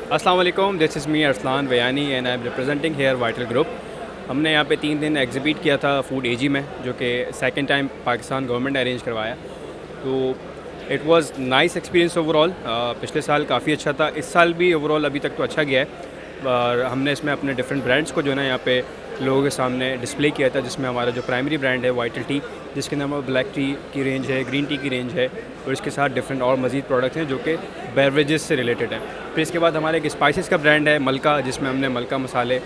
अस्सलाम वालेकुम, this is me Arsalan Bayani and I am representing here vital group. हमने यहाँ पे 3 दिन एग्जिबिट किया था फूड एजी में, जो कि सेकंड टाइम पाकिस्तान गवर्नमेंट ने अरेंज करवाया। तो it was nice experience overall. पिछले साल काफ़ी अच्छा था, इस साल भी ओवरऑल अभी तक तो अच्छा गया है। और हमने इसमें अपने डिफरेंट ब्रांड्स को जो है ना यहाँ पे लोगों के सामने डिस्प्ले किया था, जिसमें हमारा जो प्राइमरी ब्रांड है वाइटल टी, जिसके अंदर ब्लैक टी की रेंज है, ग्रीन टी की रेंज है, और इसके साथ डिफरेंट और मज़ीद प्रोडक्ट्स हैं जो कि बेवरेजेस से रिलेटेड हैं। फिर इसके बाद हमारे एक स्पाइसेस का ब्रांड है मलका, जिसमें हमने मलका मसाले,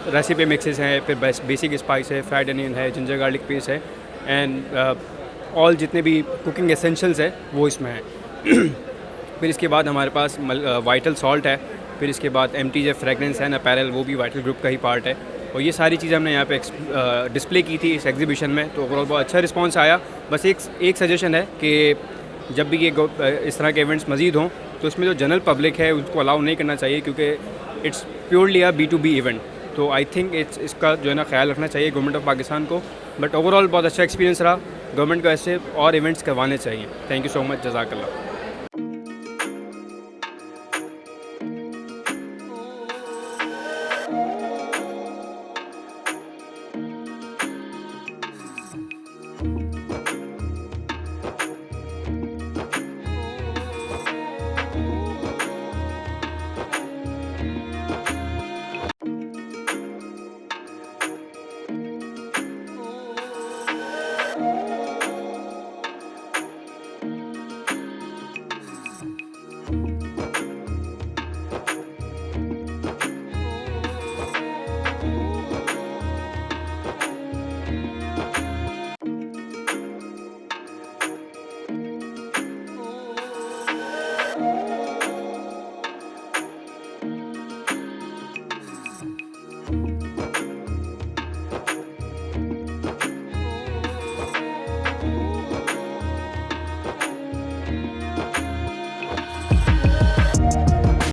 रेसिपी मिक्सेस हैं, फिर बेसिक स्पाइस है, फ्राइड अनियन है, जिंजर गार्लिक पेस्ट है, एंड ऑल जितने भी कुकिंग एसेंशियल्स है वो इसमें है। फिर इसके बाद हमारे पास वाइटल सॉल्ट है। फिर इसके बाद MTJ फ्रेगरेंस एंड अपैरल, वो भी वाइटल ग्रुप का ही पार्ट है। और ये सारी चीज़ें हमने यहाँ पे डिस्प्ले की थी इस एग्जीबिशन में, तो ओवरऑल बहुत अच्छा रिस्पांस आया। बस एक सजेशन है कि जब भी ये इस तरह के इवेंट्स मज़ीद हों तो इसमें जो जनरल पब्लिक है उसको अलाउ नहीं करना चाहिए, क्योंकि it's purely a B2B event. तो आई थिंक इसका जो है ना ख्याल रखना चाहिए गवर्नमेंट ऑफ पाकिस्तान को। बट ओवरऑल बहुत अच्छा एक्सपीरियंस रहा। गवर्नमेंट को ऐसे और इवेंट्स करवाने चाहिए। थैंक यू सो मच, जज़ाकल्लाह।